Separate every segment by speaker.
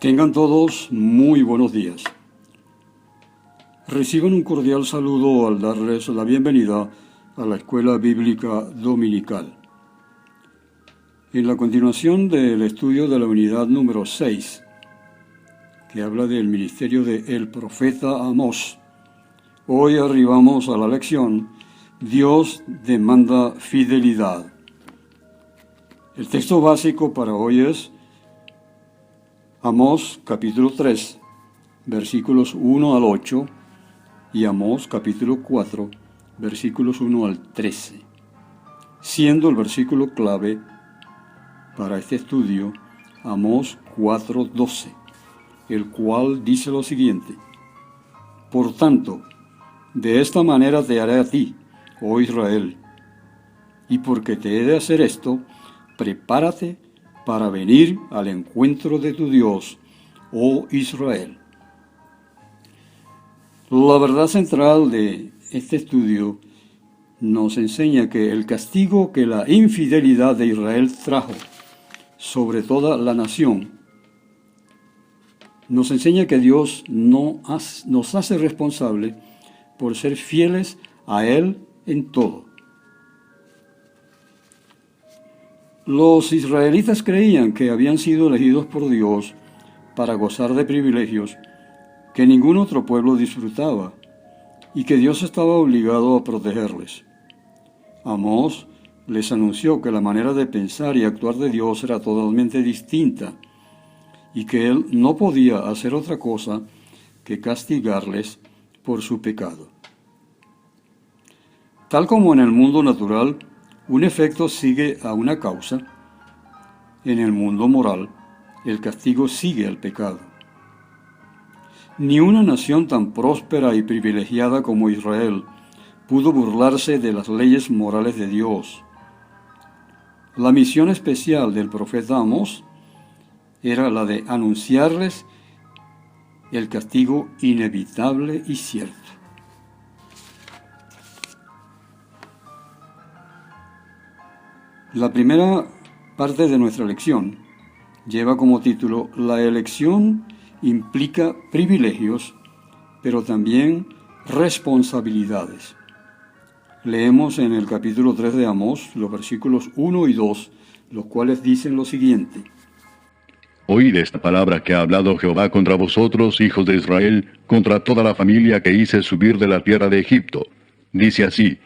Speaker 1: Tengan todos muy buenos días. Reciban un cordial saludo al darles la bienvenida a la Escuela Bíblica Dominical. En la continuación del estudio de la unidad número 6, que habla del ministerio del profeta Amós, hoy arribamos a la lección Dios demanda fidelidad. El texto básico para hoy es Amós capítulo 3, versículos 1 al 8 y Amós capítulo 4, versículos 1 al 13, siendo el versículo clave para este estudio Amós 4:12, el cual dice lo siguiente: Por tanto, de esta manera te haré a ti, oh Israel, y porque te he de hacer esto, prepárate para venir al encuentro de tu Dios, oh Israel. La verdad central de este estudio nos enseña que el castigo que la infidelidad de Israel trajo sobre toda la nación nos enseña que Dios nos hace responsable por ser fieles a Él en todo. Los israelitas creían que habían sido elegidos por Dios para gozar de privilegios que ningún otro pueblo disfrutaba y que Dios estaba obligado a protegerles. Amós les anunció que la manera de pensar y actuar de Dios era totalmente distinta y que Él no podía hacer otra cosa que castigarles por su pecado. Tal como en el mundo natural, un efecto sigue a una causa, en el mundo moral, el castigo sigue al pecado. Ni una nación tan próspera y privilegiada como Israel pudo burlarse de las leyes morales de Dios. La misión especial del profeta Amós era la de anunciarles el castigo inevitable y cierto. La primera parte de nuestra lección lleva como título La elección implica privilegios, pero también responsabilidades. Leemos en el capítulo 3 de Amós los versículos 1 y 2, los cuales dicen lo siguiente:
Speaker 2: Oíd esta palabra que ha hablado Jehová contra vosotros, hijos de Israel, contra toda la familia que hice subir de la tierra de Egipto. Dice así: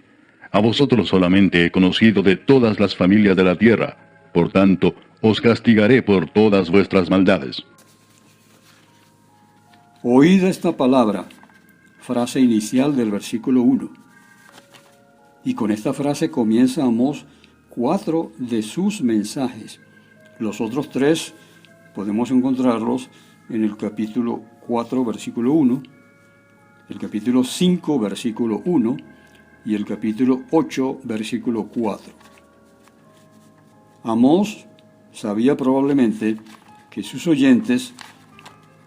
Speaker 2: A vosotros solamente he conocido de todas las familias de la tierra, por tanto, os castigaré por todas vuestras maldades.
Speaker 1: Oíd esta palabra, frase inicial del versículo 1. Y con esta frase comienza Amós 4 de sus mensajes. Los otros 3 podemos encontrarlos en el capítulo 4, versículo 1, el capítulo 5, versículo 1, y el capítulo 8, versículo 4. Amós sabía probablemente que sus oyentes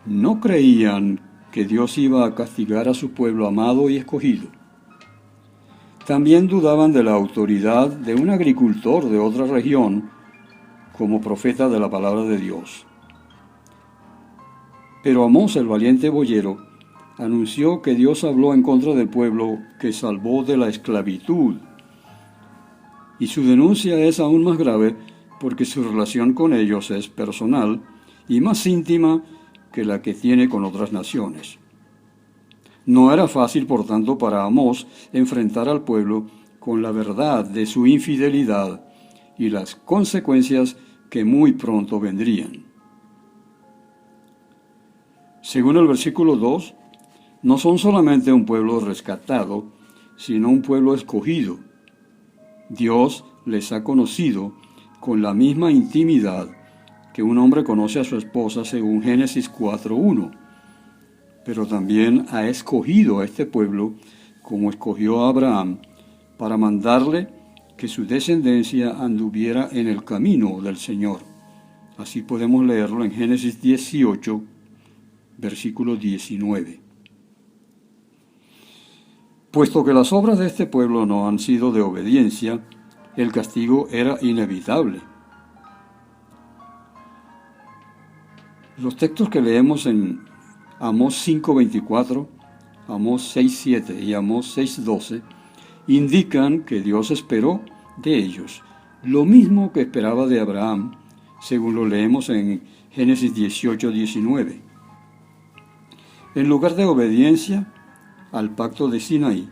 Speaker 1: no creían que Dios iba a castigar a su pueblo amado y escogido. También dudaban de la autoridad de un agricultor de otra región como profeta de la palabra de Dios. Pero Amós, el valiente boyero, anunció que Dios habló en contra del pueblo que salvó de la esclavitud. Y su denuncia es aún más grave porque su relación con ellos es personal y más íntima que la que tiene con otras naciones. No era fácil, por tanto, para Amós enfrentar al pueblo con la verdad de su infidelidad y las consecuencias que muy pronto vendrían. Según el versículo 2, no son solamente un pueblo rescatado, sino un pueblo escogido. Dios les ha conocido con la misma intimidad que un hombre conoce a su esposa según Génesis 4:1, pero también ha escogido a este pueblo como escogió a Abraham para mandarle que su descendencia anduviera en el camino del Señor. Así podemos leerlo en Génesis 18, versículo 19. Puesto que las obras de este pueblo no han sido de obediencia, el castigo era inevitable. Los textos que leemos en Amós 5:24, Amós 6:7 y Amós 6:12 indican que Dios esperó de ellos lo mismo que esperaba de Abraham, según lo leemos en Génesis 18:19. En lugar de obediencia al pacto de Sinaí,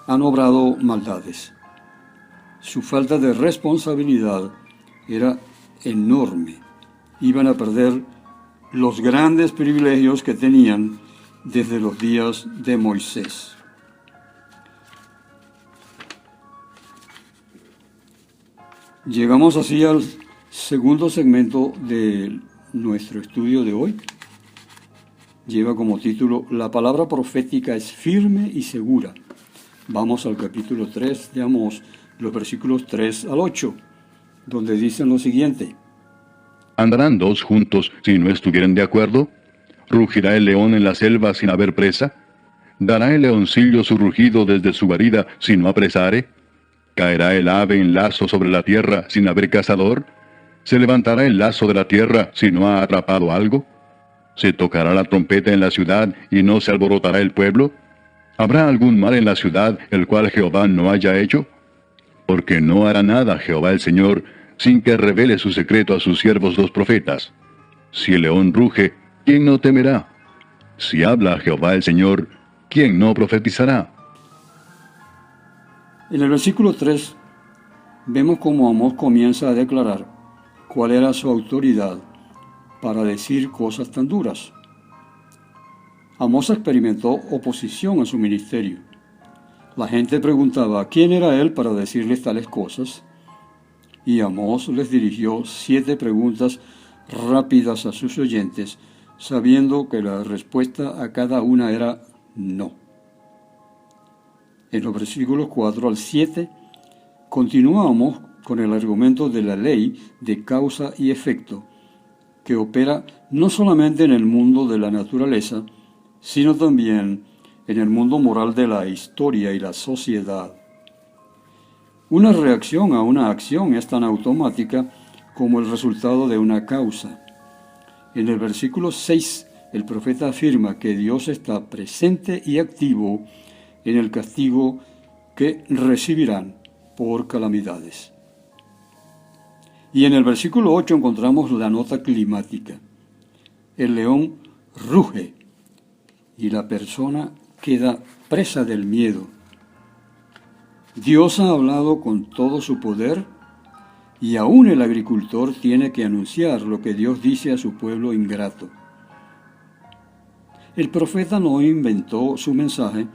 Speaker 1: han obrado maldades. Su falta de responsabilidad era enorme. Iban a perder los grandes privilegios que tenían desde los días de Moisés. Llegamos así al segundo segmento de nuestro estudio de hoy. Lleva como título La palabra profética es firme y segura. Vamos al capítulo 3 de Amós, los versículos 3 al 8, donde dicen lo siguiente.
Speaker 2: ¿Andarán dos juntos si no estuvieren de acuerdo? ¿Rugirá el león en la selva sin haber presa? ¿Dará el leoncillo su rugido desde su guarida si no apresare? ¿Caerá el ave en lazo sobre la tierra sin haber cazador? ¿Se levantará el lazo de la tierra si no ha atrapado algo? ¿Se tocará la trompeta en la ciudad y no se alborotará el pueblo? ¿Habrá algún mal en la ciudad el cual Jehová no haya hecho? Porque no hará nada Jehová el Señor sin que revele su secreto a sus siervos los profetas. Si el león ruge, ¿quién no temerá? Si habla Jehová el Señor, ¿quién no profetizará?
Speaker 1: En el versículo 3 vemos cómo Amós comienza a declarar cuál era su autoridad para decir cosas tan duras. Amós experimentó oposición a su ministerio. La gente preguntaba quién era él para decirles tales cosas, y Amós les dirigió 7 preguntas rápidas a sus oyentes, sabiendo que la respuesta a cada una era no. En los versículos 4 al 7, continúa Amós con el argumento de la ley de causa y efecto, que opera no solamente en el mundo de la naturaleza, sino también en el mundo moral de la historia y la sociedad. Una reacción a una acción es tan automática como el resultado de una causa. En el versículo 6, el profeta afirma que Dios está presente y activo en el castigo que recibirán por calamidades. Y en el versículo 8 encontramos la nota climática. El león ruge y la persona queda presa del miedo. Dios ha hablado con todo su poder y aún el agricultor tiene que anunciar lo que Dios dice a su pueblo ingrato. El profeta no inventó su mensaje,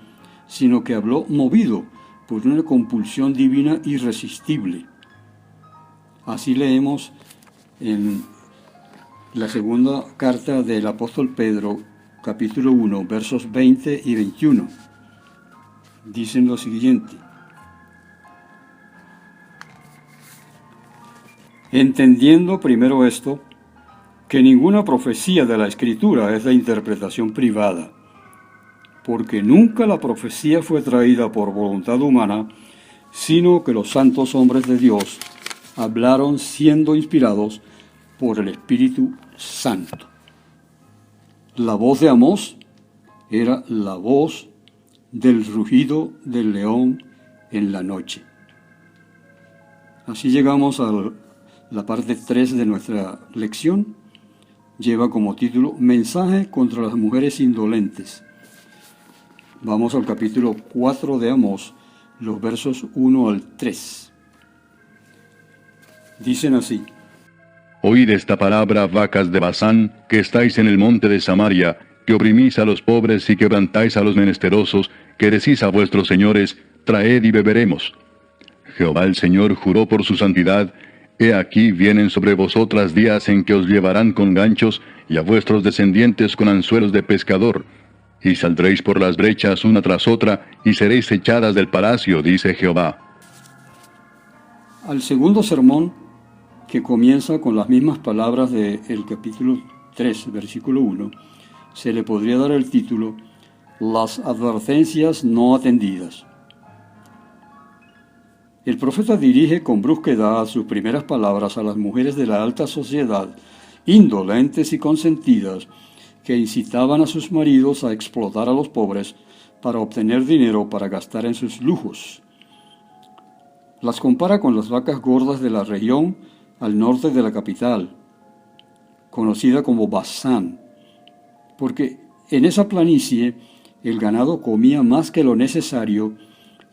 Speaker 1: sino que habló movido por una compulsión divina irresistible. Así leemos en la segunda carta del apóstol Pedro, capítulo 1, versos 20 y 21. Dicen lo siguiente. Entendiendo primero esto, que ninguna profecía de la Escritura es de interpretación privada, porque nunca la profecía fue traída por voluntad humana, sino que los santos hombres de Dios hablaron siendo inspirados por el Espíritu Santo. La voz de Amós era la voz del rugido del león en la noche. Así llegamos a la parte 3 de nuestra lección. Lleva como título Mensaje contra las mujeres indolentes. Vamos al capítulo 4 de Amós, los versos 1 al 3. Dicen así.
Speaker 2: Oíd esta palabra, vacas de Basán, que estáis en el monte de Samaria, que oprimís a los pobres y quebrantáis a los menesterosos, que decís a vuestros señores, traed y beberemos. Jehová el Señor juró por su santidad, he aquí vienen sobre vosotras días en que os llevarán con ganchos, y a vuestros descendientes con anzuelos de pescador, y saldréis por las brechas una tras otra, y seréis echadas del palacio, dice Jehová.
Speaker 1: Al segundo sermón, que comienza con las mismas palabras del capítulo 3, versículo 1, se le podría dar el título Las advertencias no atendidas. El profeta dirige con brusquedad sus primeras palabras a las mujeres de la alta sociedad indolentes y consentidas, que incitaban a sus maridos a explotar a los pobres para obtener dinero para gastar en sus lujos. Las compara con las vacas gordas de la región al norte de la capital, conocida como Basán, porque en esa planicie el ganado comía más que lo necesario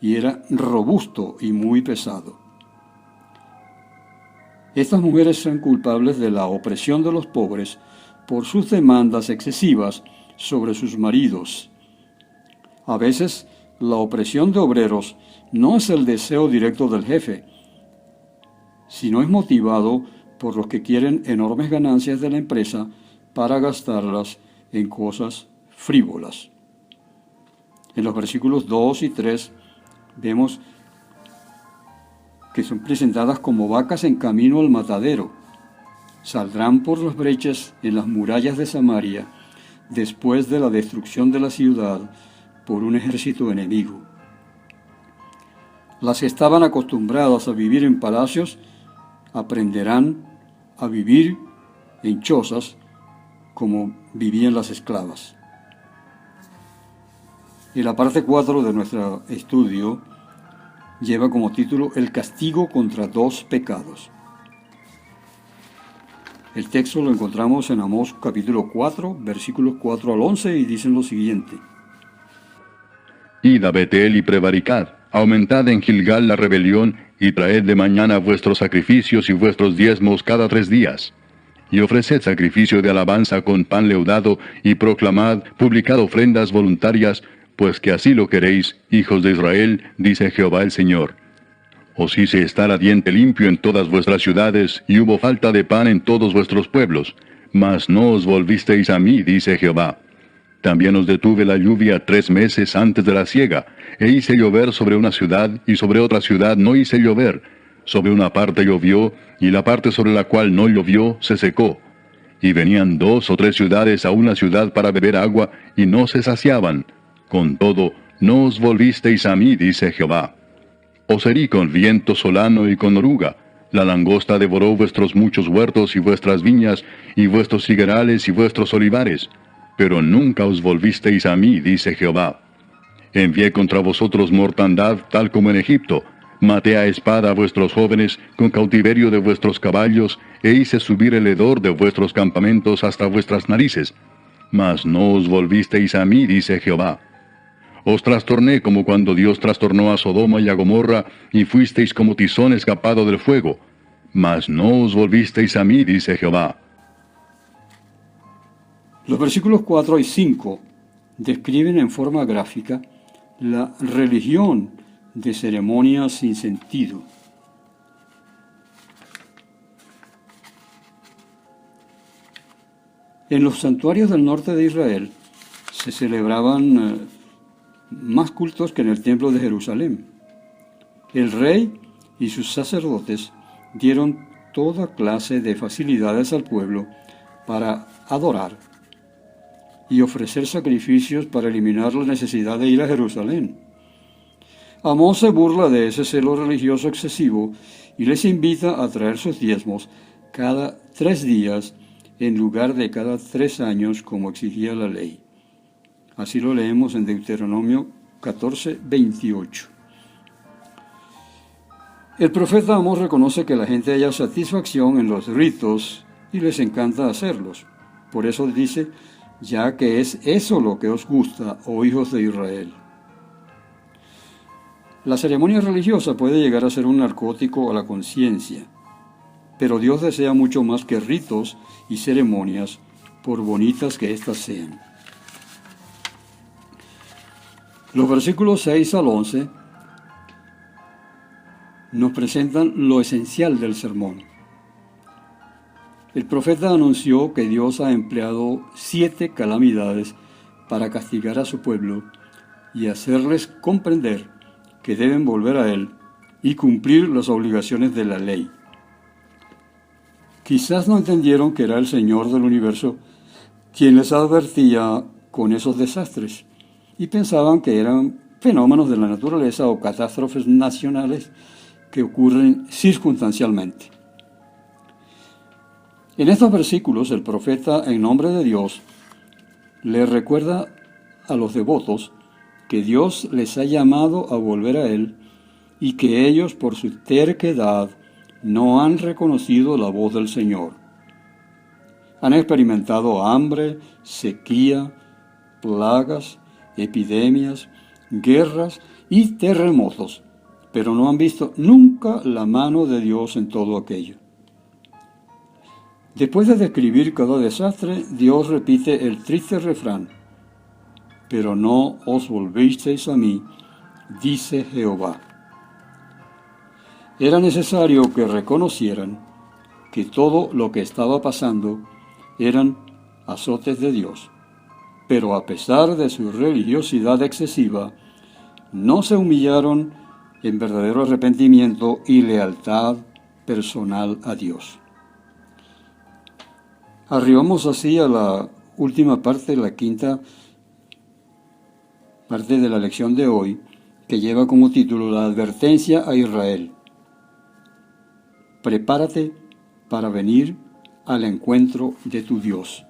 Speaker 1: y era robusto y muy pesado. Estas mujeres son culpables de la opresión de los pobres por sus demandas excesivas sobre sus maridos. A veces, la opresión de obreros no es el deseo directo del jefe, sino es motivado por los que quieren enormes ganancias de la empresa para gastarlas en cosas frívolas. En los versículos 2 y 3 vemos que son presentadas como vacas en camino al matadero. Saldrán por las brechas en las murallas de Samaria después de la destrucción de la ciudad por un ejército enemigo. Las que estaban acostumbradas a vivir en palacios aprenderán a vivir en chozas como vivían las esclavas. Y la parte 4 de nuestro estudio lleva como título El castigo contra dos pecados. El texto lo encontramos en Amós capítulo 4, versículos 4 al 11 y dicen lo siguiente.
Speaker 2: Id a Betel y prevaricad, aumentad en Gilgal la rebelión, y traed de mañana vuestros sacrificios y vuestros diezmos cada 3 días. Y ofreced sacrificio de alabanza con pan leudado, y proclamad, publicad ofrendas voluntarias, pues que así lo queréis, hijos de Israel, dice Jehová el Señor. Os hice estar a diente limpio en todas vuestras ciudades, y hubo falta de pan en todos vuestros pueblos, mas no os volvisteis a mí, dice Jehová. También os detuve la lluvia 3 meses antes de la siega, e hice llover sobre una ciudad, y sobre otra ciudad no hice llover. Sobre una parte llovió, y la parte sobre la cual no llovió se secó. Y venían 2 o 3 ciudades a una ciudad para beber agua, y no se saciaban. Con todo, no os volvisteis a mí, dice Jehová. Os herí con viento solano y con oruga. La langosta devoró vuestros muchos huertos y vuestras viñas, y vuestros higuerales y vuestros olivares. Pero nunca os volvisteis a mí, dice Jehová. Envié contra vosotros mortandad, tal como en Egipto. Maté a espada a vuestros jóvenes, con cautiverio de vuestros caballos, e hice subir el hedor de vuestros campamentos hasta vuestras narices. Mas no os volvisteis a mí, dice Jehová. Os trastorné como cuando Dios trastornó a Sodoma y a Gomorra, y fuisteis como tizón escapado del fuego. Mas no os volvisteis a mí, dice Jehová.
Speaker 1: Los versículos 4 y 5 describen en forma gráfica la religión de ceremonias sin sentido. En los santuarios del norte de Israel se celebraban más cultos que en el templo de Jerusalén. El rey y sus sacerdotes dieron toda clase de facilidades al pueblo para adorar y ofrecer sacrificios para eliminar la necesidad de ir a Jerusalén. Amós se burla de ese celo religioso excesivo y les invita a traer sus diezmos cada 3 días en lugar de cada 3 años como exigía la ley. Así lo leemos en Deuteronomio 14, 28. El profeta Amós reconoce que la gente halla satisfacción en los ritos y les encanta hacerlos. Por eso dice, ya que es eso lo que os gusta, oh hijos de Israel. La ceremonia religiosa puede llegar a ser un narcótico a la conciencia, pero Dios desea mucho más que ritos y ceremonias, por bonitas que éstas sean. Los versículos 6 al 11 nos presentan lo esencial del sermón. El profeta anunció que Dios ha empleado 7 calamidades para castigar a su pueblo y hacerles comprender que deben volver a Él y cumplir las obligaciones de la ley. Quizás no entendieron que era el Señor del universo quien les advertía con esos desastres y pensaban que eran fenómenos de la naturaleza o catástrofes nacionales que ocurren circunstancialmente. En estos versículos el profeta, en nombre de Dios, le recuerda a los devotos que Dios les ha llamado a volver a Él y que ellos, por su terquedad, no han reconocido la voz del Señor. Han experimentado hambre, sequía, plagas, epidemias, guerras y terremotos, pero no han visto nunca la mano de Dios en todo aquello. Después de describir cada desastre, Dios repite el triste refrán: pero no os volvisteis a mí, dice Jehová. Era necesario que reconocieran que todo lo que estaba pasando eran azotes de Dios, pero a pesar de su religiosidad excesiva, no se humillaron en verdadero arrepentimiento y lealtad personal a Dios. Arribamos así a la última parte, la quinta parte de la lección de hoy, que lleva como título la advertencia a Israel. Prepárate para venir al encuentro de tu Dios.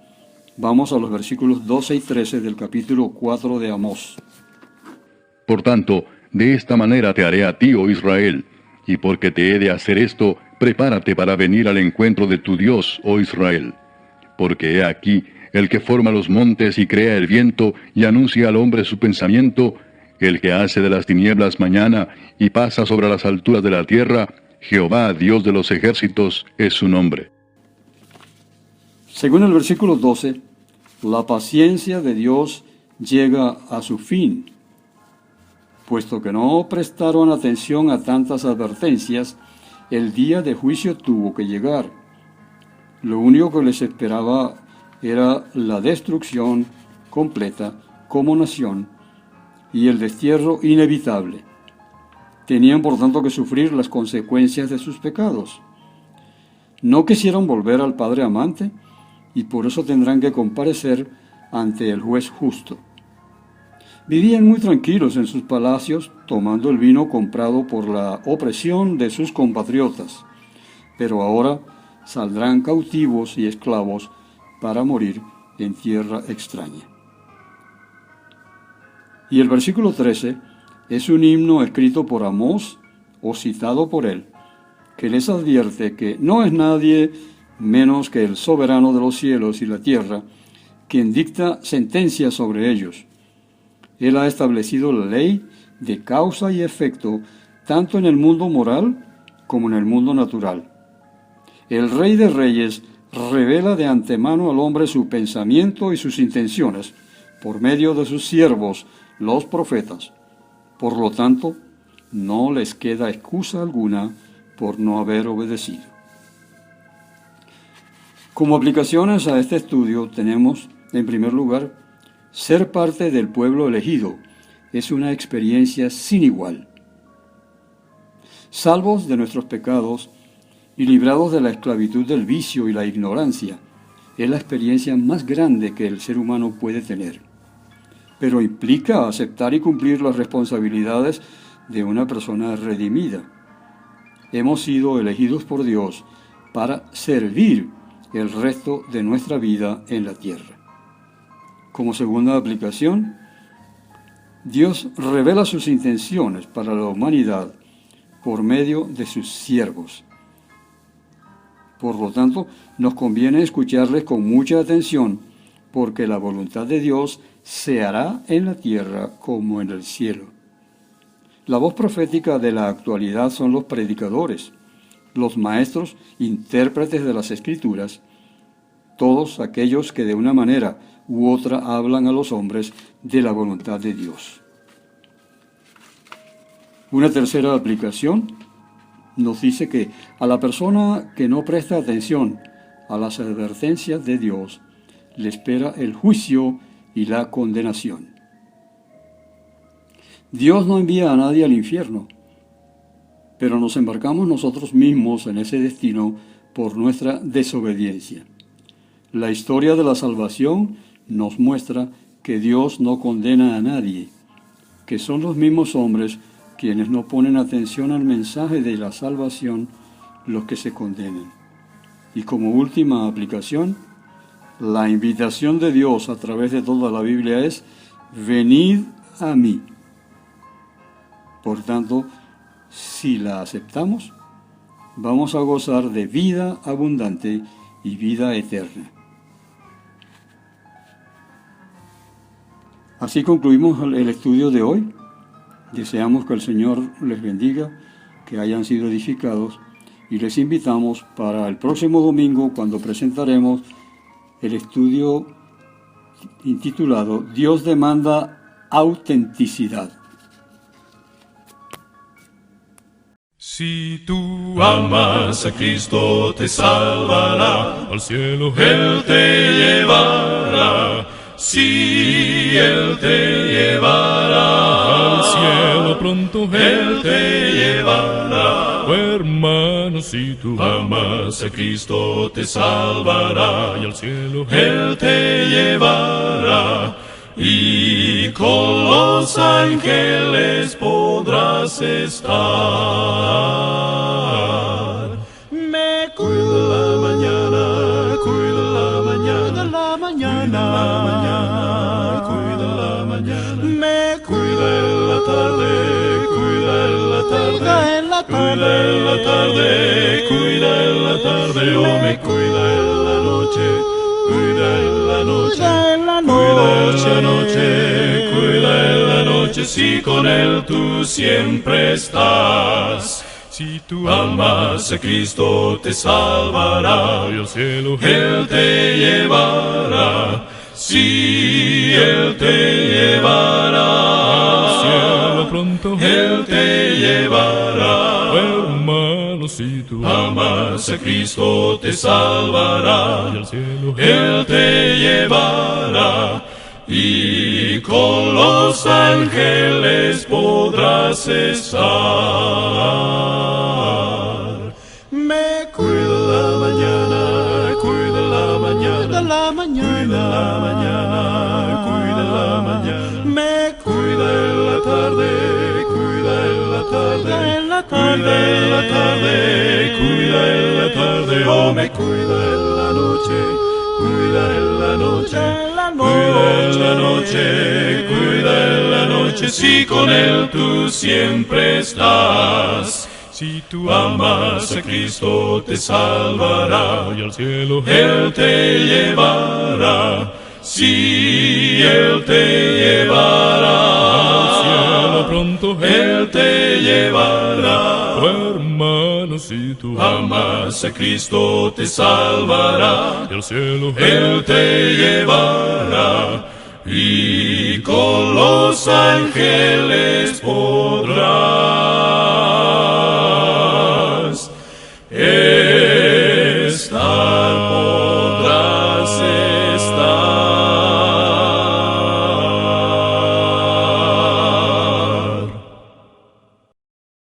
Speaker 1: Vamos a los versículos 12 y 13 del capítulo 4 de Amós.
Speaker 2: Por tanto, de esta manera te haré a ti, oh Israel, y porque te he de hacer esto, prepárate para venir al encuentro de tu Dios, oh Israel. Porque he aquí, el que forma los montes y crea el viento, y anuncia al hombre su pensamiento, el que hace de las tinieblas mañana, y pasa sobre las alturas de la tierra, Jehová, Dios de los ejércitos, es su nombre.
Speaker 1: Según el versículo 12, la paciencia de Dios llega a su fin, puesto que no prestaron atención a tantas advertencias, el día de juicio tuvo que llegar. Lo único que les esperaba era la destrucción completa como nación y el destierro inevitable. Tenían por tanto que sufrir las consecuencias de sus pecados. No quisieron volver al Padre amante y por eso tendrán que comparecer ante el juez justo. Vivían muy tranquilos en sus palacios, tomando el vino comprado por la opresión de sus compatriotas, pero ahora saldrán cautivos y esclavos para morir en tierra extraña. Y el versículo 13 es un himno escrito por Amós o citado por él, que les advierte que no es nadie menos que el soberano de los cielos y la tierra quien dicta sentencia sobre ellos. Él ha establecido la ley de causa y efecto tanto en el mundo moral como en el mundo natural. El Rey de Reyes revela de antemano al hombre su pensamiento y sus intenciones por medio de sus siervos, los profetas. Por lo tanto, no les queda excusa alguna por no haber obedecido. Como aplicaciones a este estudio tenemos, en primer lugar, ser parte del pueblo elegido es una experiencia sin igual. Salvos de nuestros pecados y librados de la esclavitud del vicio y la ignorancia, es la experiencia más grande que el ser humano puede tener. Pero implica aceptar y cumplir las responsabilidades de una persona redimida. Hemos sido elegidos por Dios para servir el resto de nuestra vida en la tierra. Como segunda aplicación, Dios revela sus intenciones para la humanidad por medio de sus siervos. Por lo tanto, nos conviene escucharles con mucha atención, porque la voluntad de Dios se hará en la tierra como en el cielo. La voz profética de la actualidad son los predicadores, los maestros, intérpretes de las Escrituras, todos aquellos que de una manera u otra hablan a los hombres de la voluntad de Dios. Una tercera aplicación nos dice que a la persona que no presta atención a las advertencias de Dios le espera el juicio y la condenación. Dios no envía a nadie al infierno, pero nos embarcamos nosotros mismos en ese destino por nuestra desobediencia. La historia de la salvación nos muestra que Dios no condena a nadie, que son los mismos hombres quienes no ponen atención al mensaje de la salvación los que se condenan. Y como última aplicación, la invitación de Dios a través de toda la Biblia es: venid a mí. Por tanto, si la aceptamos, vamos a gozar de vida abundante y vida eterna. Así concluimos el estudio de hoy. Deseamos que el Señor les bendiga, que hayan sido edificados, y les invitamos para el próximo domingo, cuando presentaremos el estudio intitulado Dios demanda autenticidad.
Speaker 3: Si tú amas a Cristo, te salvará, al cielo Él te llevará. Si Él te llevará al cielo, pronto Él te llevará. Oh, hermano, si tú amas a Cristo, te salvará, y al cielo Él te llevará. Y con los ángeles podrás estar. Me cuida la mañana, cuida la mañana, la mañana, cuida la mañana. Me cuida en la tarde, cuida en la tarde, cuida en la tarde, cuida en la tarde. Oh, me cuida en la noche, cuida en la noche, cuida en la noche, cuida en la noche. Si con Él tú siempre estás. Si tú amas a Cristo, te salvará, y al cielo Él te llevará. Si Él te llevará al cielo, pronto Él te llevará. Oh, hermano, si tú amas a Cristo, te salvará, y al cielo Él te llevará. Y con los ángeles podrás estar. Me cuida la mañana, cuida la mañana, la mañana, la mañana, cuida la mañana. Me cuida en la tarde, cuida en la tarde, cuida en la tarde, cuida en la tarde. Oh, me cuida en la noche, cuida en la noche, cuida en la noche, cuida en la noche. Si con Él tú siempre estás. Si tú amas a Cristo, te salvará, y al cielo Él te llevará. Si Él te llevará al cielo, pronto Él te llevará. Oh, hermano, si tú amas a Cristo, te salvará, y al cielo Él te llevará. Y con los ángeles podrás estar, podrás estar.